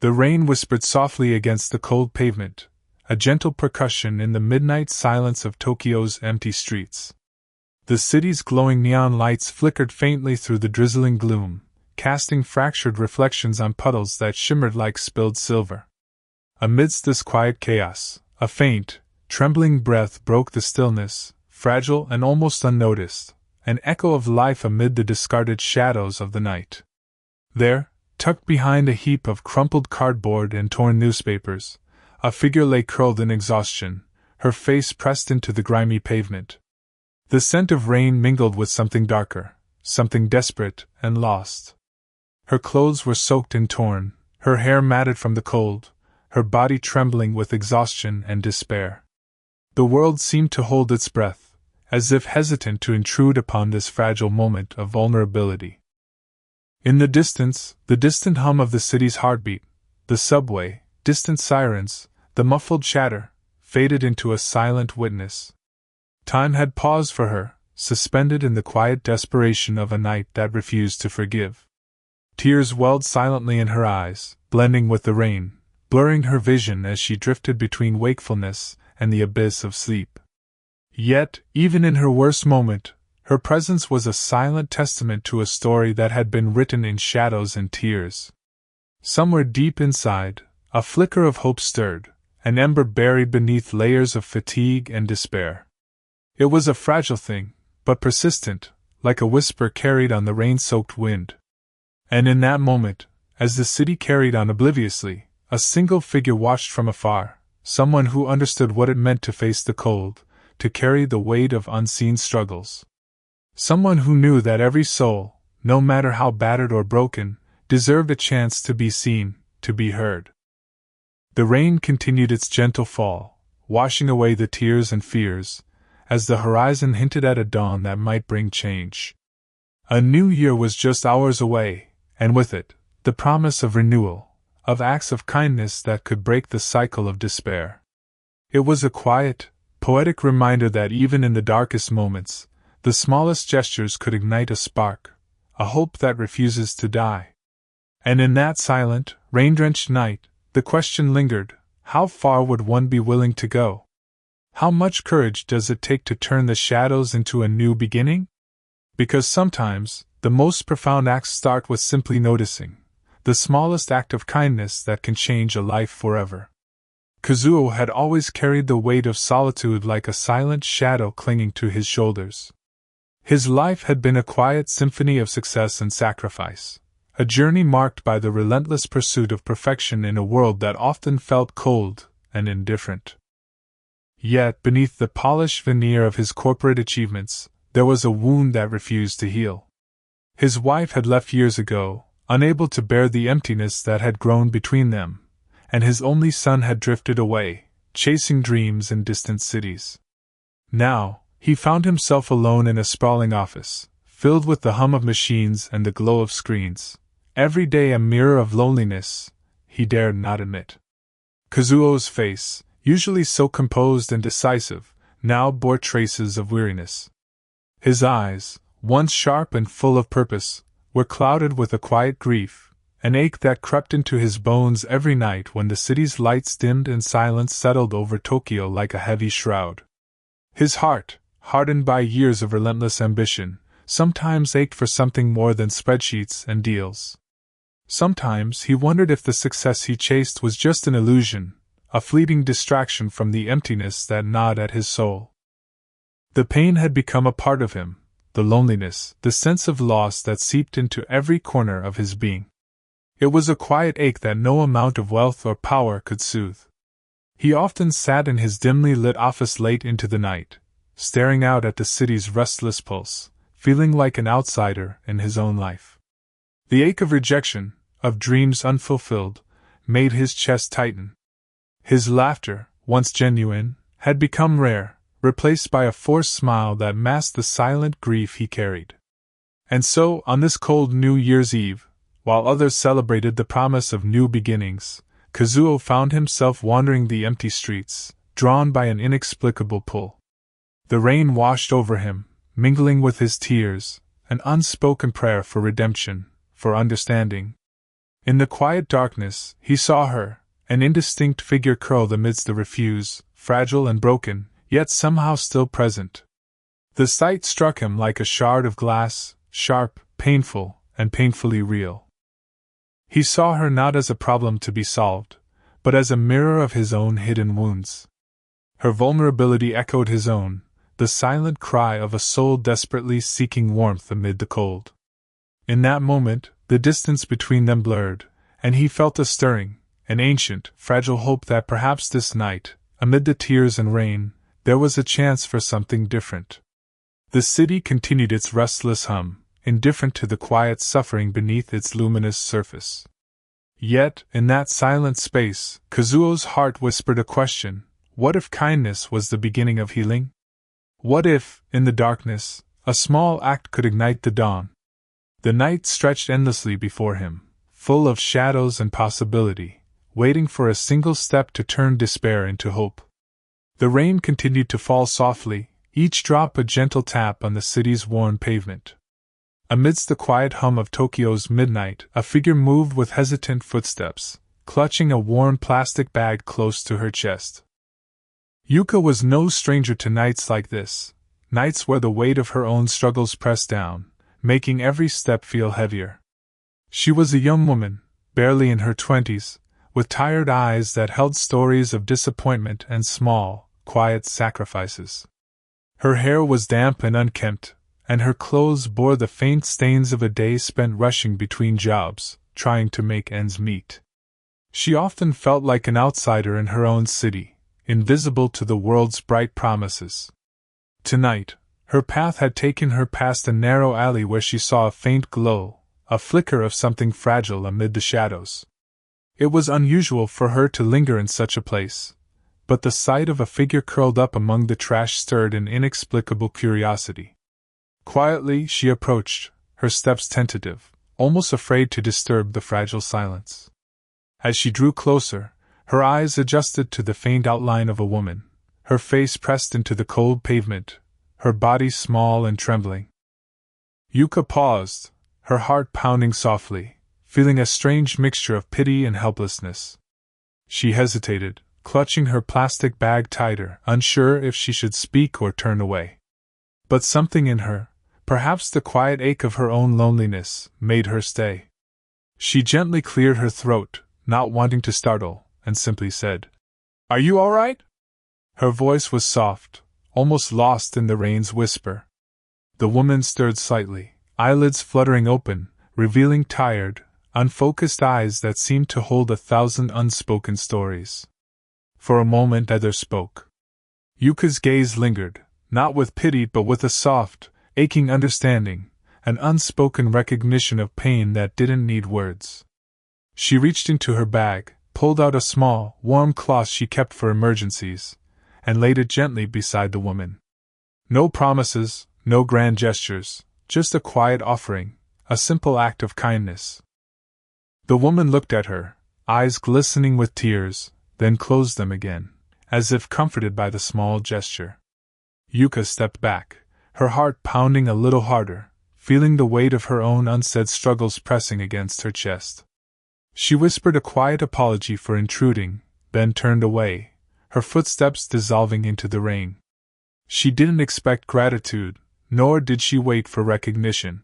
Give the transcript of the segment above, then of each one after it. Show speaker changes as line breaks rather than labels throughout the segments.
The rain whispered softly against the cold pavement, a gentle percussion in the midnight silence of Tokyo's empty streets. The city's glowing neon lights flickered faintly through the drizzling gloom, casting fractured reflections on puddles that shimmered like spilled silver. Amidst this quiet chaos, a faint, trembling breath broke the stillness, fragile and almost unnoticed, an echo of life amid the discarded shadows of the night. There, tucked behind a heap of crumpled cardboard and torn newspapers, a figure lay curled in exhaustion, her face pressed into the grimy pavement. The scent of rain mingled with something darker, something desperate and lost. Her clothes were soaked and torn, her hair matted from the cold, her body trembling with exhaustion and despair. The world seemed to hold its breath, as if hesitant to intrude upon this fragile moment of vulnerability. In the distance, the distant hum of the city's heartbeat, the subway, distant sirens, the muffled chatter, faded into a silent witness. Time had paused for her, suspended in the quiet desperation of a night that refused to forgive. Tears welled silently in her eyes, blending with the rain, blurring her vision as she drifted between wakefulness and the abyss of sleep. Yet, even in her worst moment, her presence was a silent testament to a story that had been written in shadows and tears. Somewhere deep inside, a flicker of hope stirred, an ember buried beneath layers of fatigue and despair. It was a fragile thing, but persistent, like a whisper carried on the rain-soaked wind. And in that moment, as the city carried on obliviously, a single figure watched from afar, someone who understood what it meant to face the cold, to carry the weight of unseen struggles. Someone who knew that every soul, no matter how battered or broken, deserved a chance to be seen, to be heard. The rain continued its gentle fall, washing away the tears and fears, as the horizon hinted at a dawn that might bring change. A new year was just hours away, and with it, the promise of renewal, of acts of kindness that could break the cycle of despair. It was a quiet, poetic reminder that even in the darkest moments, the smallest gestures could ignite a spark, a hope that refuses to die. And in that silent, rain-drenched night, the question lingered, how far would one be willing to go? How much courage does it take to turn the shadows into a new beginning? Because sometimes, the most profound acts start with simply noticing, the smallest act of kindness that can change a life forever. Kazuo had always carried the weight of solitude like a silent shadow clinging to his shoulders. His life had been a quiet symphony of success and sacrifice, a journey marked by the relentless pursuit of perfection in a world that often felt cold and indifferent. Yet, beneath the polished veneer of his corporate achievements, there was a wound that refused to heal. His wife had left years ago, unable to bear the emptiness that had grown between them, and his only son had drifted away, chasing dreams in distant cities. Now, he found himself alone in a sprawling office, filled with the hum of machines and the glow of screens, every day a mirror of loneliness he dared not admit. Kazuo's face, usually so composed and decisive, now bore traces of weariness. His eyes, once sharp and full of purpose, were clouded with a quiet grief, an ache that crept into his bones every night when the city's lights dimmed and silence settled over Tokyo like a heavy shroud. His heart, hardened by years of relentless ambition, sometimes ached for something more than spreadsheets and deals. Sometimes he wondered if the success he chased was just an illusion, a fleeting distraction from the emptiness that gnawed at his soul. The pain had become a part of him, the loneliness, the sense of loss that seeped into every corner of his being. It was a quiet ache that no amount of wealth or power could soothe. He often sat in his dimly lit office late into the night, staring out at the city's restless pulse, feeling like an outsider in his own life. The ache of rejection, of dreams unfulfilled, made his chest tighten. His laughter, once genuine, had become rare, replaced by a forced smile that masked the silent grief he carried. And so, on this cold New Year's Eve, while others celebrated the promise of new beginnings, Kazuo found himself wandering the empty streets, drawn by an inexplicable pull. The rain washed over him, mingling with his tears, an unspoken prayer for redemption, for understanding. In the quiet darkness, he saw her, an indistinct figure curled amidst the refuse, fragile and broken, yet somehow still present. The sight struck him like a shard of glass, sharp, painful, and painfully real. He saw her not as a problem to be solved, but as a mirror of his own hidden wounds. Her vulnerability echoed his own, the silent cry of a soul desperately seeking warmth amid the cold. In that moment, the distance between them blurred, and he felt a stirring, an ancient, fragile hope that perhaps this night, amid the tears and rain, there was a chance for something different. The city continued its restless hum, indifferent to the quiet suffering beneath its luminous surface. Yet, in that silent space, Kazuo's heart whispered a question: what if kindness was the beginning of healing? What if, in the darkness, a small act could ignite the dawn? The night stretched endlessly before him, full of shadows and possibility, waiting for a single step to turn despair into hope. The rain continued to fall softly, each drop a gentle tap on the city's worn pavement. Amidst the quiet hum of Tokyo's midnight, a figure moved with hesitant footsteps, clutching a worn plastic bag close to her chest. Yuka was no stranger to nights like this, nights where the weight of her own struggles pressed down, making every step feel heavier. She was a young woman, barely in her 20s, with tired eyes that held stories of disappointment and small, quiet sacrifices. Her hair was damp and unkempt, and her clothes bore the faint stains of a day spent rushing between jobs, trying to make ends meet. She often felt like an outsider in her own city, invisible to the world's bright promises. Tonight, her path had taken her past a narrow alley where she saw a faint glow, a flicker of something fragile amid the shadows. It was unusual for her to linger in such a place, but the sight of a figure curled up among the trash stirred an inexplicable curiosity. Quietly she approached, her steps tentative, almost afraid to disturb the fragile silence. As she drew closer, her eyes adjusted to the faint outline of a woman, her face pressed into the cold pavement, her body small and trembling. Yuka paused, her heart pounding softly, feeling a strange mixture of pity and helplessness. She hesitated, clutching her plastic bag tighter, unsure if she should speak or turn away. But something in her, perhaps the quiet ache of her own loneliness, made her stay. She gently cleared her throat, not wanting to startle, and simply said, "Are you all right?" Her voice was soft, almost lost in the rain's whisper. The woman stirred slightly, eyelids fluttering open, revealing tired, unfocused eyes that seemed to hold 1,000 unspoken stories. For a moment neither spoke. Yuka's gaze lingered, not with pity but with a soft, aching understanding, an unspoken recognition of pain that didn't need words. She reached into her bag, pulled out a small, warm cloth she kept for emergencies, and laid it gently beside the woman. No promises, no grand gestures, just a quiet offering, a simple act of kindness. The woman looked at her, eyes glistening with tears, then closed them again, as if comforted by the small gesture. Yuka stepped back, her heart pounding a little harder, feeling the weight of her own unsaid struggles pressing against her chest. She whispered a quiet apology for intruding, then turned away, her footsteps dissolving into the rain. She didn't expect gratitude, nor did she wait for recognition.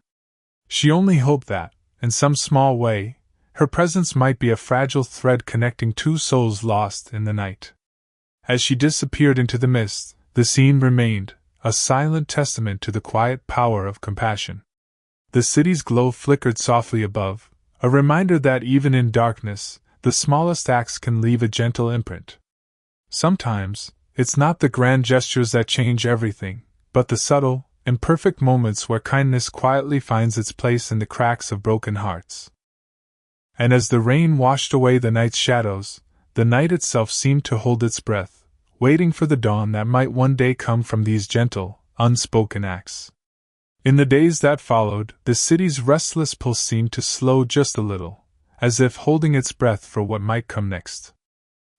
She only hoped that, in some small way, her presence might be a fragile thread connecting two souls lost in the night. As she disappeared into the mist, the scene remained, a silent testament to the quiet power of compassion. The city's glow flickered softly above, a reminder that even in darkness, the smallest acts can leave a gentle imprint. Sometimes, it's not the grand gestures that change everything, but the subtle, imperfect moments where kindness quietly finds its place in the cracks of broken hearts. And as the rain washed away the night's shadows, the night itself seemed to hold its breath, waiting for the dawn that might one day come from these gentle, unspoken acts. In the days that followed, the city's restless pulse seemed to slow just a little, as if holding its breath for what might come next.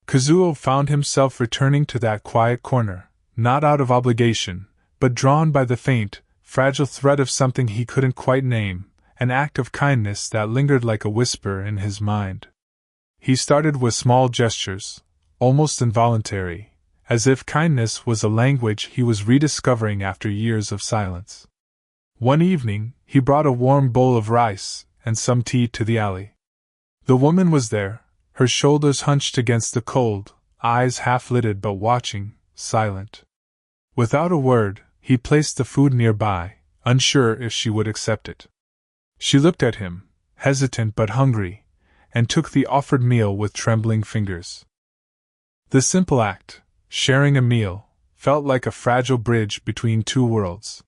Kazuo found himself returning to that quiet corner, not out of obligation, but drawn by the faint, fragile thread of something he couldn't quite name, an act of kindness that lingered like a whisper in his mind. He started with small gestures, almost involuntary, as if kindness was a language he was rediscovering after years of silence. One evening, he brought a warm bowl of rice and some tea to the alley. The woman was there, her shoulders hunched against the cold, eyes half-lidded but watching, silent. Without a word, he placed the food nearby, unsure if she would accept it. She looked at him, hesitant but hungry, and took the offered meal with trembling fingers. The simple act, sharing a meal, felt like a fragile bridge between two worlds.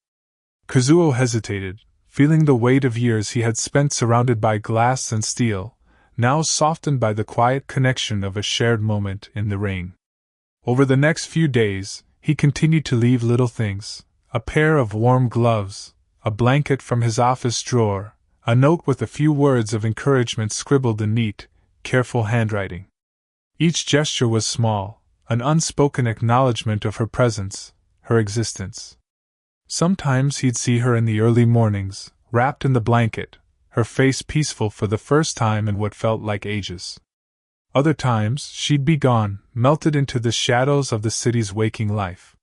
Kazuo hesitated, feeling the weight of years he had spent surrounded by glass and steel, now softened by the quiet connection of a shared moment in the rain. Over the next few days, he continued to leave little things, a pair of warm gloves, a blanket from his office drawer, a note with a few words of encouragement scribbled in neat, careful handwriting. Each gesture was small, an unspoken acknowledgement of her presence, her existence. Sometimes he'd see her in the early mornings, wrapped in the blanket, her face peaceful for the first time in what felt like ages. Other times, she'd be gone, melted into the shadows of the city's waking life.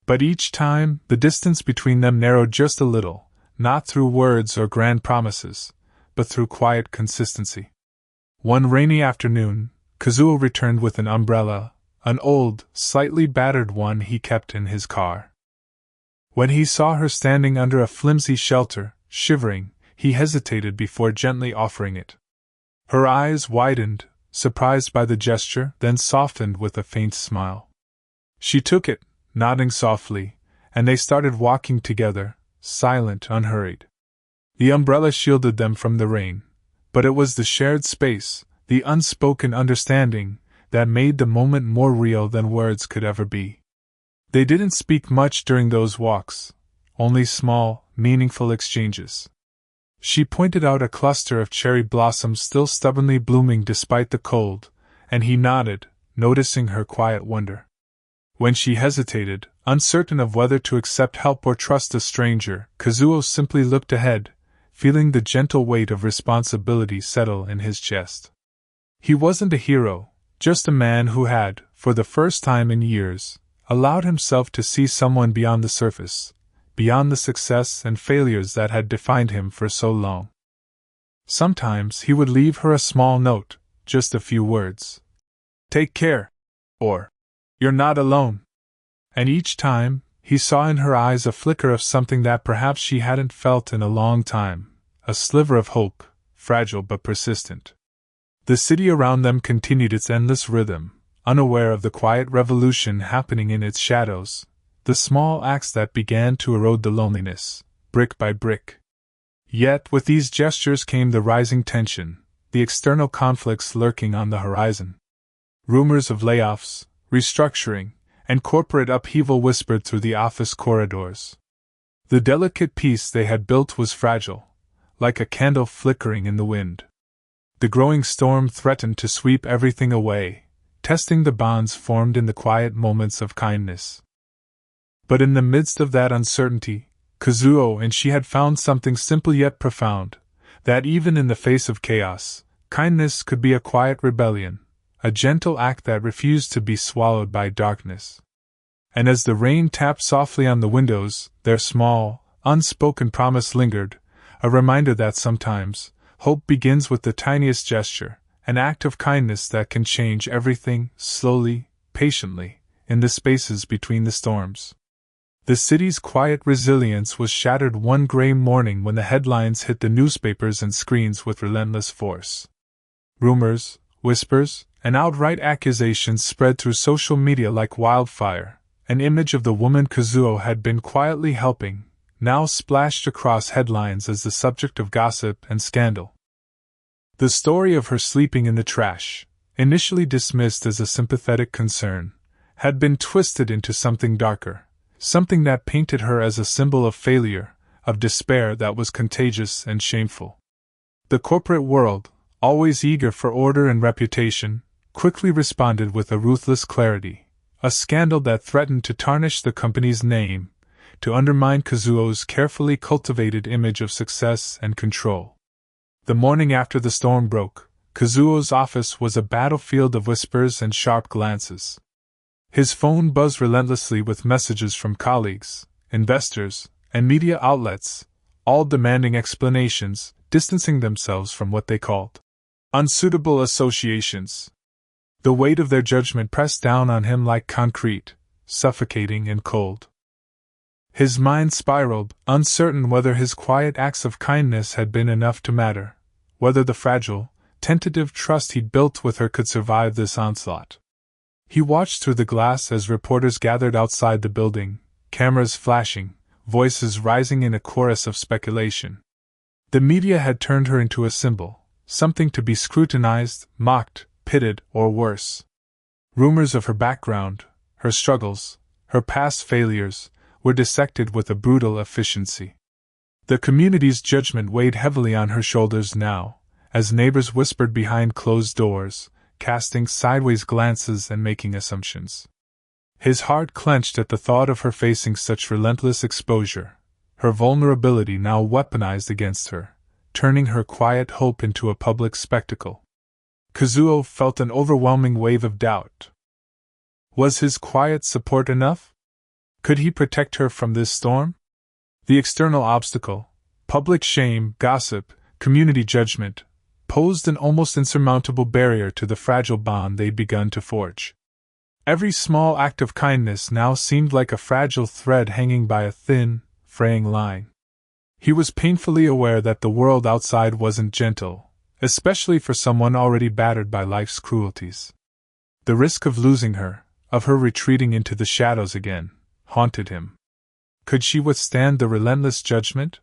But each time, the distance between them narrowed just a little, not through words or grand promises, but through quiet consistency. One rainy afternoon, Kazuo returned with an umbrella, an old, slightly battered one he kept in his car. When he saw her standing under a flimsy shelter, shivering, he hesitated before gently offering it. Her eyes widened, surprised by the gesture, then softened with a faint smile. She took it, nodding softly, and they started walking together, silent, unhurried. The umbrella shielded them from the rain, but it was the shared space, the unspoken understanding, that made the moment more real than words could ever be. They didn't speak much during those walks, only small, meaningful exchanges. She pointed out a cluster of cherry blossoms still stubbornly blooming despite the cold, and he nodded, noticing her quiet wonder. When she hesitated, uncertain of whether to accept help or trust a stranger, Kazuo simply looked ahead, feeling the gentle weight of responsibility settle in his chest. He wasn't a hero, just a man who had, for the first time in years, allowed himself to see someone beyond the surface, beyond the success and failures that had defined him for so long. Sometimes he would leave her a small note, just a few words. "Take care," or "You're not alone." And each time, he saw in her eyes a flicker of something that perhaps she hadn't felt in a long time, a sliver of hope, fragile but persistent. The city around them continued its endless rhythm, unaware of the quiet revolution happening in its shadows, the small acts that began to erode the loneliness, brick by brick. Yet with these gestures came the rising tension, the external conflicts lurking on the horizon. Rumors of layoffs, restructuring, and corporate upheaval whispered through the office corridors. The delicate peace they had built was fragile, like a candle flickering in the wind. The growing storm threatened to sweep everything away, testing the bonds formed in the quiet moments of kindness. But in the midst of that uncertainty, Kazuo and she had found something simple yet profound, that even in the face of chaos, kindness could be a quiet rebellion, a gentle act that refused to be swallowed by darkness. And as the rain tapped softly on the windows, their small, unspoken promise lingered, a reminder that sometimes, hope begins with the tiniest gesture, an act of kindness that can change everything, slowly, patiently, in the spaces between the storms. The city's quiet resilience was shattered one gray morning when the headlines hit the newspapers and screens with relentless force. Rumors, whispers, and outright accusations spread through social media like wildfire. An image of the woman Kazuo had been quietly helping, now splashed across headlines as the subject of gossip and scandal. The story of her sleeping in the trash, initially dismissed as a sympathetic concern, had been twisted into something darker. Something that painted her as a symbol of failure, of despair that was contagious and shameful. The corporate world, always eager for order and reputation, quickly responded with a ruthless clarity. A scandal that threatened to tarnish the company's name to undermine Kazuo's carefully cultivated image of success and control. The morning after the storm broke, Kazuo's office was a battlefield of whispers and sharp glances. His phone buzzed relentlessly with messages from colleagues, investors, and media outlets, all demanding explanations, distancing themselves from what they called unsuitable associations. The weight of their judgment pressed down on him like concrete, suffocating and cold. His mind spiraled, uncertain whether his quiet acts of kindness had been enough to matter, whether the fragile, tentative trust he'd built with her could survive this onslaught. He watched through the glass as reporters gathered outside the building, cameras flashing, voices rising in a chorus of speculation. The media had turned her into a symbol, something to be scrutinized, mocked, pitted, or worse. Rumors of her background, her struggles, her past failures, were dissected with a brutal efficiency. The community's judgment weighed heavily on her shoulders now, as neighbors whispered behind closed doors, casting sideways glances and making assumptions. His heart clenched at the thought of her facing such relentless exposure, her vulnerability now weaponized against her, turning her quiet hope into a public spectacle. Kazuo felt an overwhelming wave of doubt. Was his quiet support enough? Could he protect her from this storm? The external obstacle, public shame, gossip, community judgment, posed an almost insurmountable barrier to the fragile bond they'd begun to forge. Every small act of kindness now seemed like a fragile thread hanging by a thin, fraying line. He was painfully aware that the world outside wasn't gentle, especially for someone already battered by life's cruelties. The risk of losing her, of her retreating into the shadows again, haunted him. Could she withstand the relentless judgment?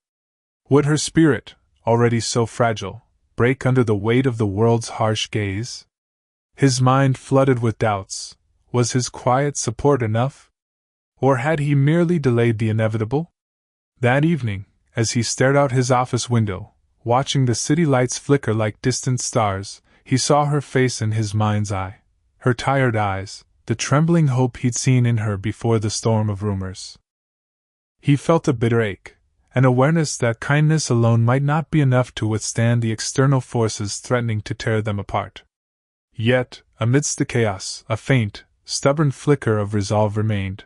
Would her spirit, already so fragile, break under the weight of the world's harsh gaze? His mind flooded with doubts. Was his quiet support enough? Or had he merely delayed the inevitable? That evening, as he stared out his office window, watching the city lights flicker like distant stars, he saw her face in his mind's eye, her tired eyes, the trembling hope he'd seen in her before the storm of rumors. He felt a bitter ache, an awareness that kindness alone might not be enough to withstand the external forces threatening to tear them apart. Yet, amidst the chaos, a faint, stubborn flicker of resolve remained.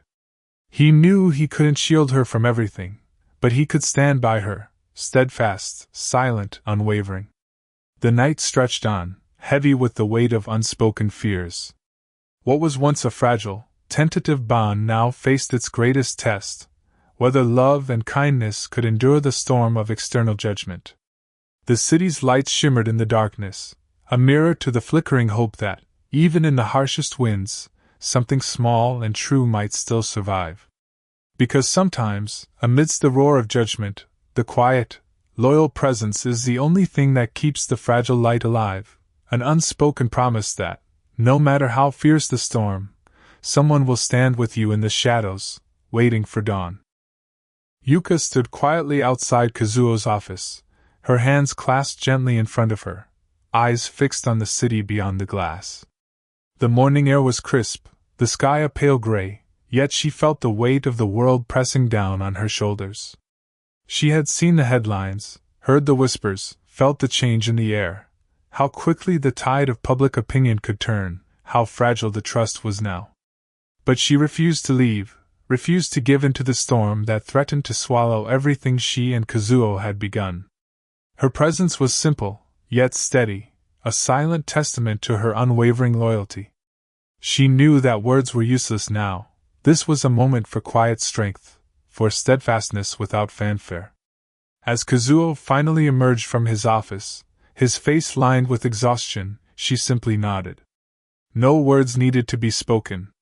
He knew he couldn't shield her from everything, but he could stand by her, steadfast, silent, unwavering. The night stretched on, heavy with the weight of unspoken fears. What was once a fragile, tentative bond now faced its greatest test, whether love and kindness could endure the storm of external judgment. The city's lights shimmered in the darkness, a mirror to the flickering hope that, even in the harshest winds, something small and true might still survive. Because sometimes, amidst the roar of judgment, the quiet, loyal presence is the only thing that keeps the fragile light alive, an unspoken promise that, no matter how fierce the storm, someone will stand with you in the shadows, waiting for dawn. Yuka stood quietly outside Kazuo's office, her hands clasped gently in front of her, eyes fixed on the city beyond the glass. The morning air was crisp, the sky a pale gray, yet she felt the weight of the world pressing down on her shoulders. She had seen the headlines, heard the whispers, felt the change in the air, how quickly the tide of public opinion could turn, how fragile the trust was now. But she refused to leave, refused to give in to the storm that threatened to swallow everything she and Kazuo had begun. Her presence was simple, yet steady, a silent testament to her unwavering loyalty. She knew that words were useless now. This was a moment for quiet strength, for steadfastness without fanfare. As Kazuo finally emerged from his office, his face lined with exhaustion, she simply nodded. No words needed to be spoken.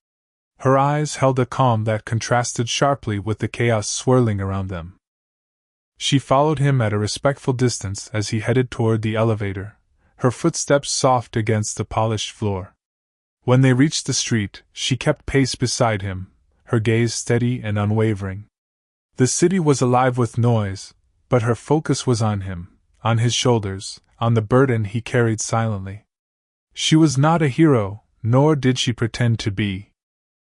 Her eyes held a calm that contrasted sharply with the chaos swirling around them. She followed him at a respectful distance as he headed toward the elevator, her footsteps soft against the polished floor. When they reached the street, she kept pace beside him, her gaze steady and unwavering. The city was alive with noise, but her focus was on him, on his shoulders, on the burden he carried silently. She was not a hero, nor did she pretend to be.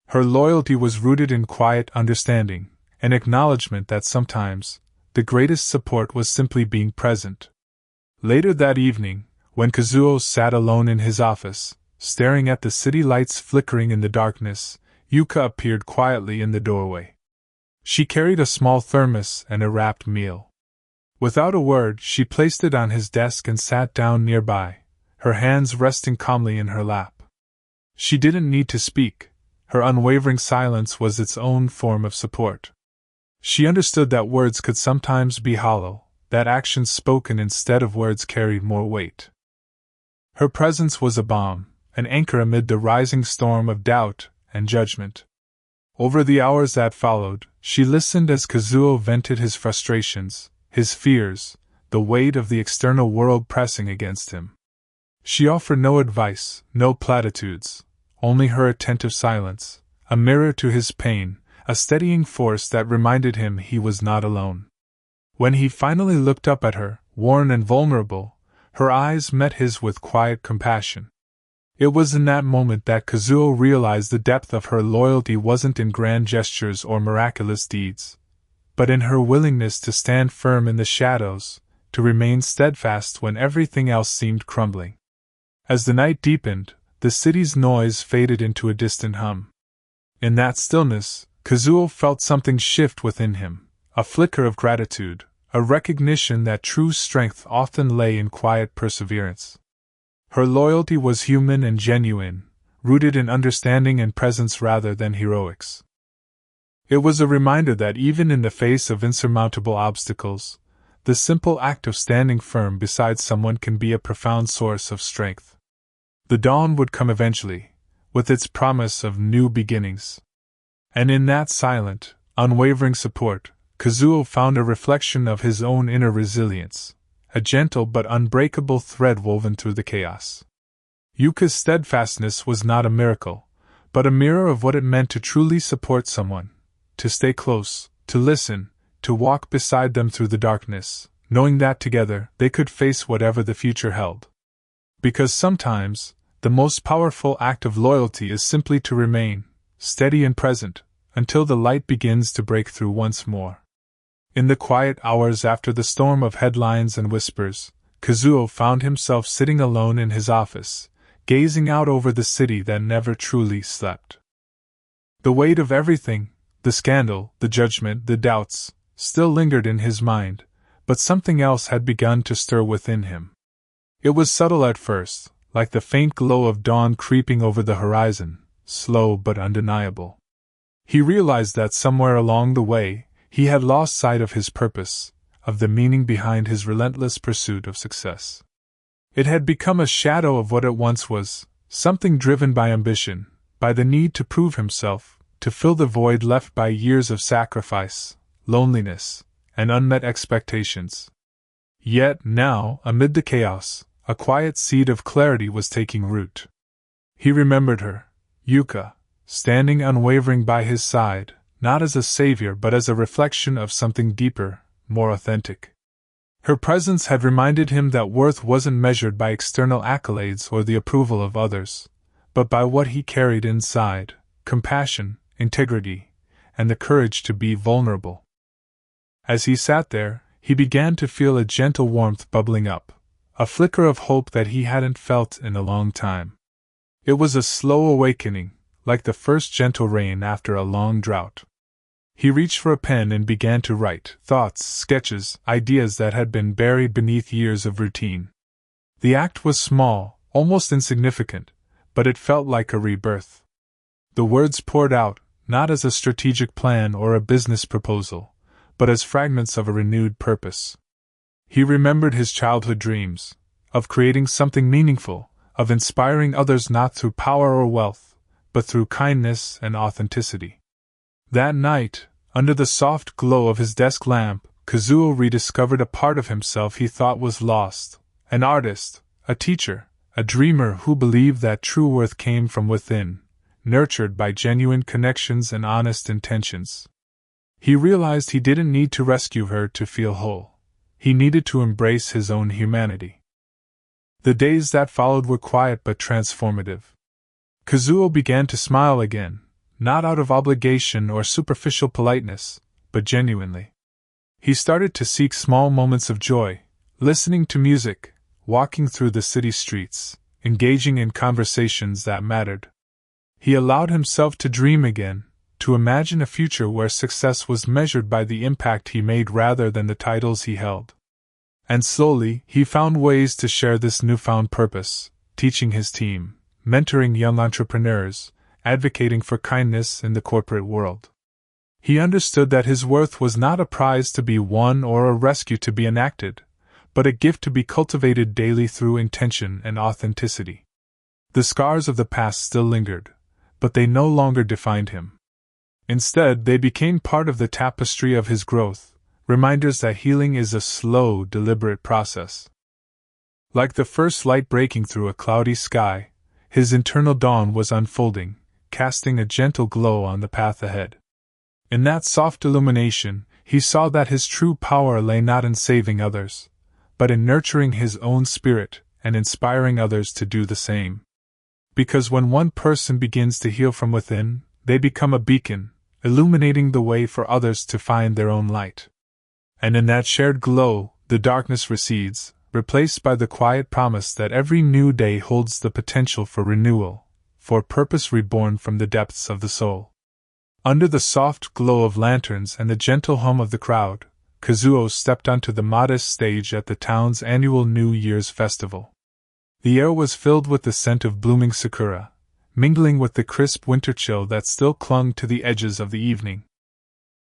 Her loyalty was rooted in quiet understanding, an acknowledgement that sometimes the greatest support was simply being present. Later that evening, when Kazuo sat alone in his office, staring at the city lights flickering in the darkness, Yuka appeared quietly in the doorway. She carried a small thermos and a wrapped meal. Without a word, she placed it on his desk and sat down nearby, her hands resting calmly in her lap. She didn't need to speak. Her unwavering silence was its own form of support. She understood that words could sometimes be hollow, that actions spoken instead of words carried more weight. Her presence was a balm, an anchor amid the rising storm of doubt and judgment. Over the hours that followed, she listened as Kazuo vented his frustrations, his fears, the weight of the external world pressing against him. She offered no advice, no platitudes, only her attentive silence, a mirror to his pain, a steadying force that reminded him he was not alone. When he finally looked up at her, worn and vulnerable, her eyes met his with quiet compassion. It was in that moment that Kazuo realized the depth of her loyalty wasn't in grand gestures or miraculous deeds, but in her willingness to stand firm in the shadows, to remain steadfast when everything else seemed crumbling. As the night deepened, the city's noise faded into a distant hum. In that stillness, Kazuo felt something shift within him, a flicker of gratitude, a recognition that true strength often lay in quiet perseverance. Her loyalty was human and genuine, rooted in understanding and presence rather than heroics. It was a reminder that even in the face of insurmountable obstacles, the simple act of standing firm beside someone can be a profound source of strength. The dawn would come eventually, with its promise of new beginnings. And in that silent, unwavering support, Kazuo found a reflection of his own inner resilience, a gentle but unbreakable thread woven through the chaos. Yuka's steadfastness was not a miracle, but a mirror of what it meant to truly support someone, to stay close, to listen, to walk beside them through the darkness, knowing that together they could face whatever the future held. Because sometimes, the most powerful act of loyalty is simply to remain steady and present, until the light begins to break through once more. In the quiet hours after the storm of headlines and whispers, Kazuo found himself sitting alone in his office, gazing out over the city that never truly slept. The weight of everything, the scandal, the judgment, the doubts, still lingered in his mind, but something else had begun to stir within him. It was subtle at first, like the faint glow of dawn creeping over the horizon, slow but undeniable. He realized that somewhere along the way, he had lost sight of his purpose, of the meaning behind his relentless pursuit of success. It had become a shadow of what it once was, something driven by ambition, by the need to prove himself, to fill the void left by years of sacrifice, loneliness, and unmet expectations. Yet now, amid the chaos, a quiet seed of clarity was taking root. He remembered her, Yuka, standing unwavering by his side, not as a savior but as a reflection of something deeper, more authentic. Her presence had reminded him that worth wasn't measured by external accolades or the approval of others, but by what he carried inside: compassion, integrity, and the courage to be vulnerable. As he sat there, he began to feel a gentle warmth bubbling up, a flicker of hope that he hadn't felt in a long time. It was a slow awakening, like the first gentle rain after a long drought. He reached for a pen and began to write thoughts, sketches, ideas that had been buried beneath years of routine. The act was small, almost insignificant, but it felt like a rebirth. The words poured out, not as a strategic plan or a business proposal, but as fragments of a renewed purpose. He remembered his childhood dreams, of creating something meaningful, of inspiring others not through power or wealth, but through kindness and authenticity. That night, under the soft glow of his desk lamp, Kazuo rediscovered a part of himself he thought was lost: an artist, a teacher, a dreamer who believed that true worth came from within, nurtured by genuine connections and honest intentions. He realized he didn't need to rescue her to feel whole. He needed to embrace his own humanity. The days that followed were quiet but transformative. Kazuo began to smile again, not out of obligation or superficial politeness, but genuinely. He started to seek small moments of joy, listening to music, walking through the city streets, engaging in conversations that mattered. He allowed himself to dream again, to imagine a future where success was measured by the impact he made rather than the titles he held. And slowly, he found ways to share this newfound purpose, teaching his team, mentoring young entrepreneurs, advocating for kindness in the corporate world. He understood that his worth was not a prize to be won or a rescue to be enacted, but a gift to be cultivated daily through intention and authenticity. The scars of the past still lingered, but they no longer defined him. Instead, they became part of the tapestry of his growth, reminders that healing is a slow, deliberate process. Like the first light breaking through a cloudy sky, his internal dawn was unfolding, casting a gentle glow on the path ahead. In that soft illumination, he saw that his true power lay not in saving others, but in nurturing his own spirit and inspiring others to do the same. Because when one person begins to heal from within, they become a beacon, illuminating the way for others to find their own light. And in that shared glow, the darkness recedes, replaced by the quiet promise that every new day holds the potential for renewal, for purpose reborn from the depths of the soul. Under the soft glow of lanterns and the gentle hum of the crowd, Kazuo stepped onto the modest stage at the town's annual New Year's festival. The air was filled with the scent of blooming sakura, mingling with the crisp winter chill that still clung to the edges of the evening.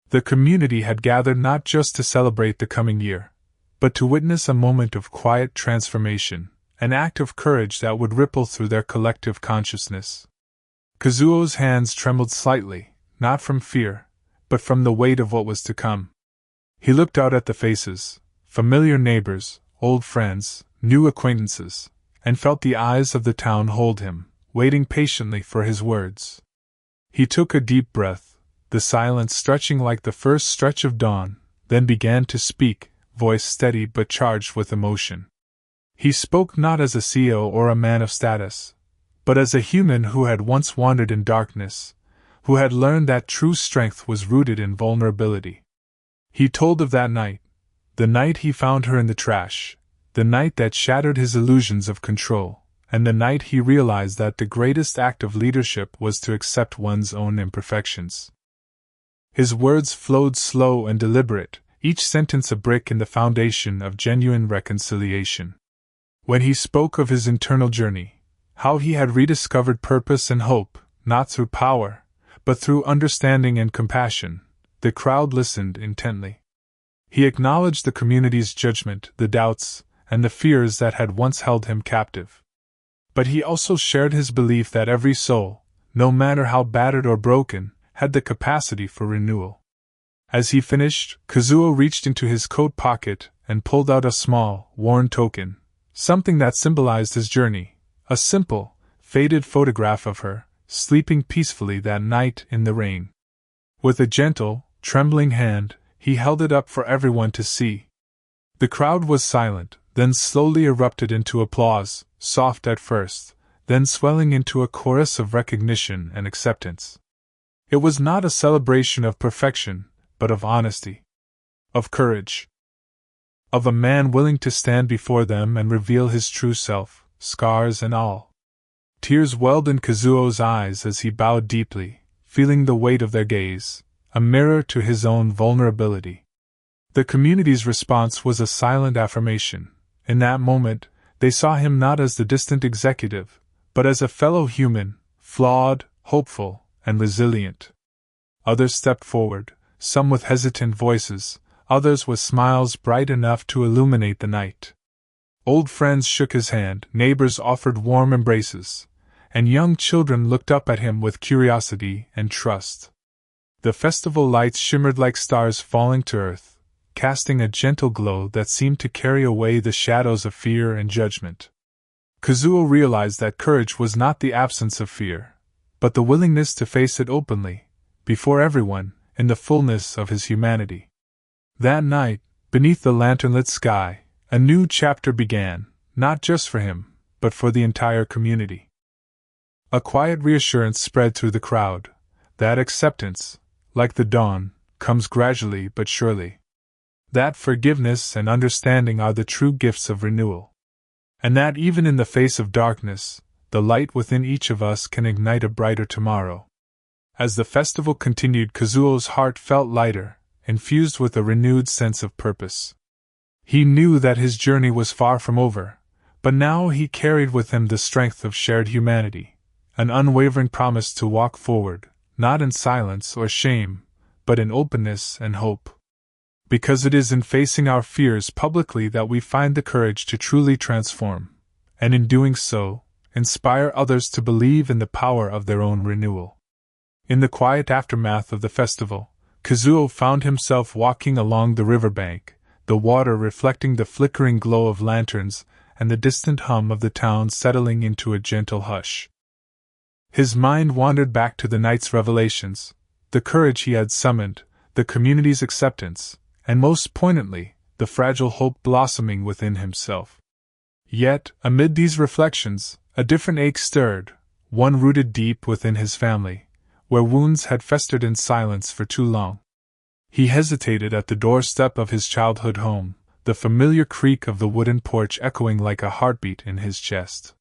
The community had gathered not just to celebrate the coming year, but to witness a moment of quiet transformation, an act of courage that would ripple through their collective consciousness. Kazuo's hands trembled slightly, not from fear, but from the weight of what was to come. He looked out at the faces, familiar neighbors, old friends, new acquaintances, and felt the eyes of the town hold him, waiting patiently for his words. He took a deep breath, the silence stretching like the first stretch of dawn, then began to speak, voice steady but charged with emotion. He spoke not as a CEO or a man of status, but as a human who had once wandered in darkness, who had learned that true strength was rooted in vulnerability. He told of that night, the night he found her in the trash, the night that shattered his illusions of control, and the night he realized that the greatest act of leadership was to accept one's own imperfections. His words flowed slow and deliberate, each sentence a brick in the foundation of genuine reconciliation. When he spoke of his internal journey, how he had rediscovered purpose and hope, not through power, but through understanding and compassion, the crowd listened intently. He acknowledged the community's judgment, the doubts, and the fears that had once held him captive. But he also shared his belief that every soul, no matter how battered or broken, had the capacity for renewal. As he finished, Kazuo reached into his coat pocket and pulled out a small, worn token, something that symbolized his journey, a simple, faded photograph of her, sleeping peacefully that night in the rain. With a gentle, trembling hand, he held it up for everyone to see. The crowd was silent, then slowly erupted into applause, soft at first, then swelling into a chorus of recognition and acceptance. It was not a celebration of perfection, but of honesty, of courage, of a man willing to stand before them and reveal his true self, scars and all. Tears welled in Kazuo's eyes as he bowed deeply, feeling the weight of their gaze, a mirror to his own vulnerability. The community's response was a silent affirmation. In that moment, they saw him not as the distant executive, but as a fellow human, flawed, hopeful, and resilient. Others stepped forward, some with hesitant voices, others with smiles bright enough to illuminate the night. Old friends shook his hand, neighbors offered warm embraces, and young children looked up at him with curiosity and trust. The festival lights shimmered like stars falling to earth, casting a gentle glow that seemed to carry away the shadows of fear and judgment. Kazuo realized that courage was not the absence of fear, but the willingness to face it openly, before everyone, in the fullness of his humanity. That night, beneath the lantern-lit sky, a new chapter began, not just for him, but for the entire community. A quiet reassurance spread through the crowd, that acceptance, like the dawn, comes gradually but surely. That forgiveness and understanding are the true gifts of renewal. And that even in the face of darkness, the light within each of us can ignite a brighter tomorrow. As the festival continued, Kazuo's heart felt lighter, infused with a renewed sense of purpose. He knew that his journey was far from over, but now he carried with him the strength of shared humanity, an unwavering promise to walk forward, not in silence or shame, but in openness and hope. Because it is in facing our fears publicly that we find the courage to truly transform, and in doing so, inspire others to believe in the power of their own renewal. In the quiet aftermath of the festival, Kazuo found himself walking along the riverbank, the water reflecting the flickering glow of lanterns and the distant hum of the town settling into a gentle hush. His mind wandered back to the night's revelations, the courage he had summoned, the community's acceptance, and most poignantly, the fragile hope blossoming within himself. Yet, amid these reflections, a different ache stirred, one rooted deep within his family, where wounds had festered in silence for too long. He hesitated at the doorstep of his childhood home, the familiar creak of the wooden porch echoing like a heartbeat in his chest.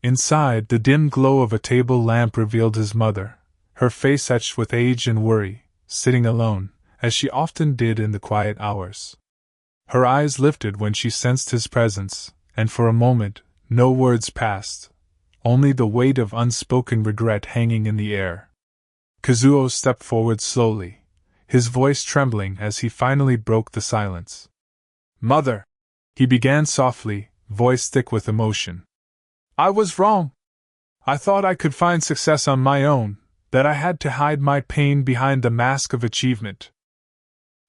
Inside, the dim glow of a table lamp revealed his mother, her face etched with age and worry, sitting alone, as she often did in the quiet hours. Her eyes lifted when she sensed his presence, and for a moment, no words passed, only the weight of unspoken regret hanging in the air. Kazuo stepped forward slowly, his voice trembling as he finally broke the silence. "Mother," he began softly, voice thick with emotion. "I was wrong. I thought I could find success on my own, that I had to hide my pain behind the mask of achievement.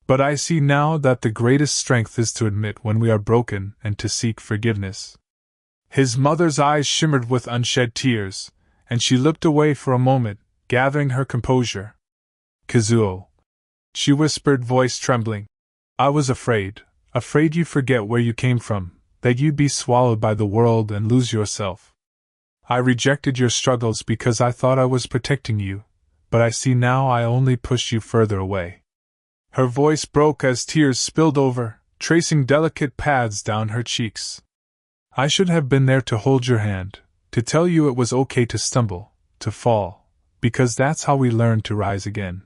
But I see now that the greatest strength is to admit when we are broken and to seek forgiveness." His mother's eyes shimmered with unshed tears, and she looked away for a moment, gathering her composure. "Kazuo," she whispered, voice trembling, "I was afraid you'd forget where you came from, that you'd be swallowed by the world and lose yourself. I rejected your struggles because I thought I was protecting you, but I see now I only pushed you further away." Her voice broke as tears spilled over, tracing delicate paths down her cheeks. "I should have been there to hold your hand, to tell you it was okay to stumble, to fall, because that's how we learn to rise again."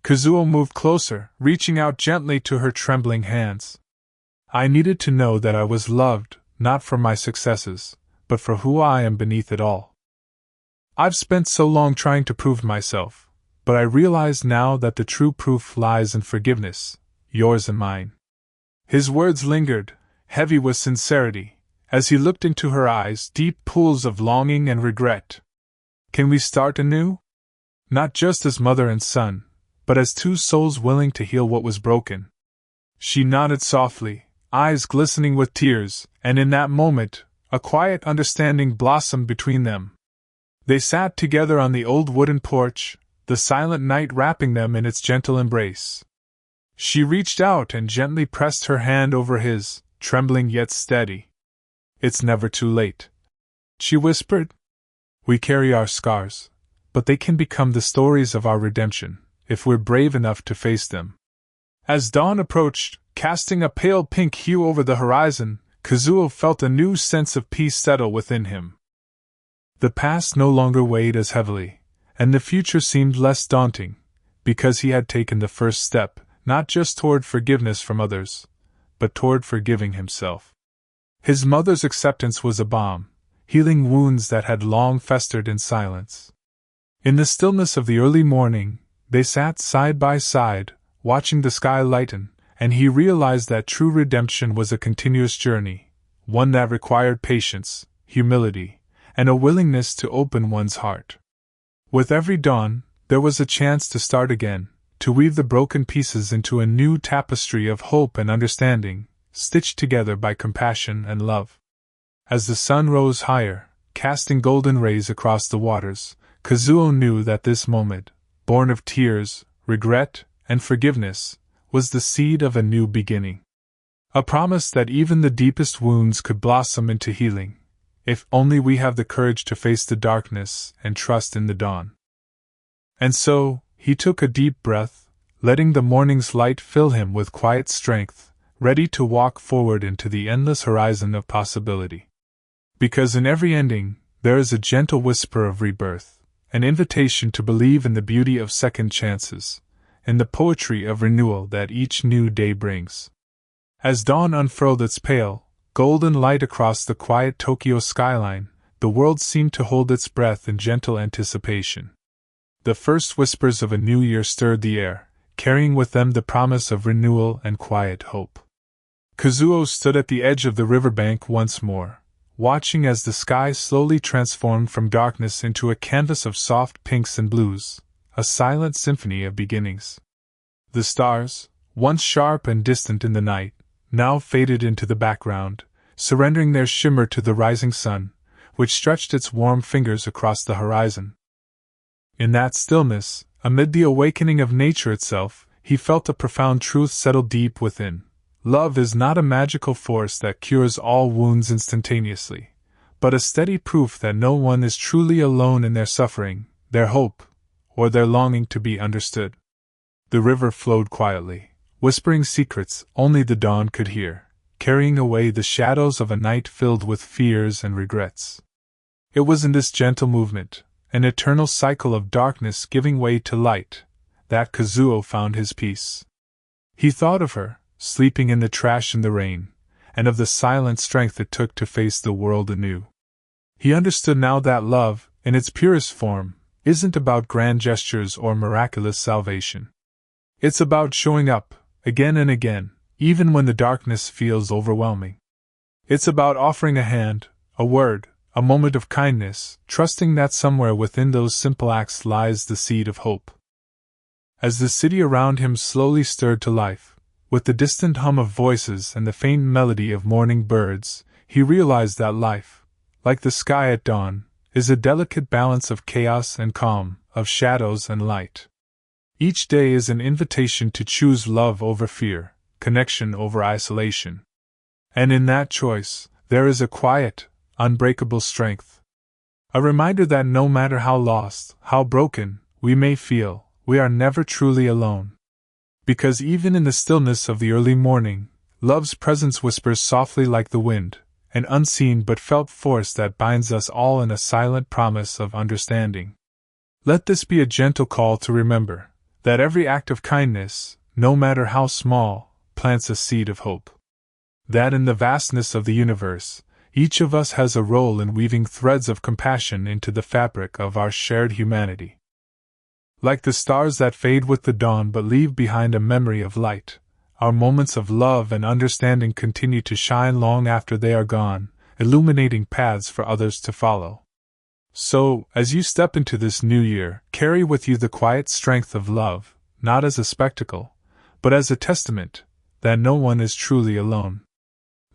Kazuo moved closer, reaching out gently to her trembling hands. "I needed to know that I was loved, not for my successes, but for who I am beneath it all. I've spent so long trying to prove myself, but I realize now that the true proof lies in forgiveness, yours and mine." His words lingered, heavy with sincerity, as he looked into her eyes, deep pools of longing and regret. "Can we start anew? Not just as mother and son, but as two souls willing to heal what was broken." She nodded softly, eyes glistening with tears, and in that moment, a quiet understanding blossomed between them. They sat together on the old wooden porch, the silent night wrapping them in its gentle embrace. She reached out and gently pressed her hand over his, trembling yet steady. "It's never too late," she whispered. "We carry our scars, but they can become the stories of our redemption, if we're brave enough to face them." As dawn approached, casting a pale pink hue over the horizon, Kazuo felt a new sense of peace settle within him. The past no longer weighed as heavily, and the future seemed less daunting, because he had taken the first step, not just toward forgiveness from others, but toward forgiving himself. His mother's acceptance was a balm, healing wounds that had long festered in silence. In the stillness of the early morning, they sat side by side, watching the sky lighten, and he realized that true redemption was a continuous journey, one that required patience, humility, and a willingness to open one's heart. With every dawn, there was a chance to start again, to weave the broken pieces into a new tapestry of hope and understanding, stitched together by compassion and love. As the sun rose higher, casting golden rays across the waters, Kazuo knew that this moment, born of tears, regret, and forgiveness, was the seed of a new beginning. A promise that even the deepest wounds could blossom into healing, if only we have the courage to face the darkness and trust in the dawn. And so, he took a deep breath, letting the morning's light fill him with quiet strength, ready to walk forward into the endless horizon of possibility. Because in every ending, there is a gentle whisper of rebirth, an invitation to believe in the beauty of second chances, in the poetry of renewal that each new day brings. As dawn unfurled its pale, golden light across the quiet Tokyo skyline, the world seemed to hold its breath in gentle anticipation. The first whispers of a new year stirred the air, carrying with them the promise of renewal and quiet hope. Kazuo stood at the edge of the riverbank once more, watching as the sky slowly transformed from darkness into a canvas of soft pinks and blues, a silent symphony of beginnings. The stars, once sharp and distant in the night, now faded into the background, surrendering their shimmer to the rising sun, which stretched its warm fingers across the horizon. In that stillness, amid the awakening of nature itself, he felt a profound truth settle deep within. Love is not a magical force that cures all wounds instantaneously, but a steady proof that no one is truly alone in their suffering, their hope, or their longing to be understood. The river flowed quietly, whispering secrets only the dawn could hear, carrying away the shadows of a night filled with fears and regrets. It was in this gentle movement, an eternal cycle of darkness giving way to light, that Kazuo found his peace. He thought of her, sleeping in the trash in the rain, and of the silent strength it took to face the world anew. He understood now that love, in its purest form, isn't about grand gestures or miraculous salvation. It's about showing up, again and again, even when the darkness feels overwhelming. It's about offering a hand, a word, a moment of kindness, trusting that somewhere within those simple acts lies the seed of hope. As the city around him slowly stirred to life, with the distant hum of voices and the faint melody of morning birds, he realized that life, like the sky at dawn, is a delicate balance of chaos and calm, of shadows and light. Each day is an invitation to choose love over fear, connection over isolation. And in that choice, there is a quiet, unbreakable strength. A reminder that no matter how lost, how broken, we may feel, we are never truly alone. Because even in the stillness of the early morning, love's presence whispers softly like the wind, an unseen but felt force that binds us all in a silent promise of understanding. Let this be a gentle call to remember that every act of kindness, no matter how small, plants a seed of hope. That in the vastness of the universe, each of us has a role in weaving threads of compassion into the fabric of our shared humanity. Like the stars that fade with the dawn but leave behind a memory of light, our moments of love and understanding continue to shine long after they are gone, illuminating paths for others to follow. So, as you step into this new year, carry with you the quiet strength of love, not as a spectacle, but as a testament that no one is truly alone.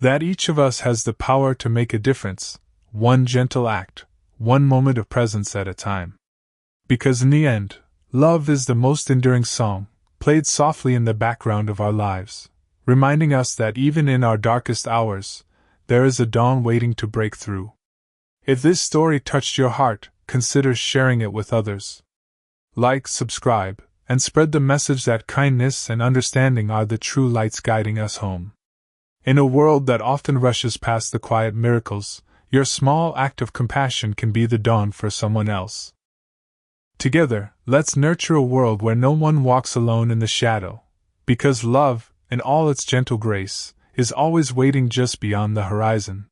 That each of us has the power to make a difference, one gentle act, one moment of presence at a time. Because in the end, love is the most enduring song, played softly in the background of our lives, reminding us that even in our darkest hours, there is a dawn waiting to break through. If this story touched your heart, consider sharing it with others. Like, subscribe, and spread the message that kindness and understanding are the true lights guiding us home. In a world that often rushes past the quiet miracles, your small act of compassion can be the dawn for someone else. Together, let's nurture a world where no one walks alone in the shadow, because love, in all its gentle grace, is always waiting just beyond the horizon.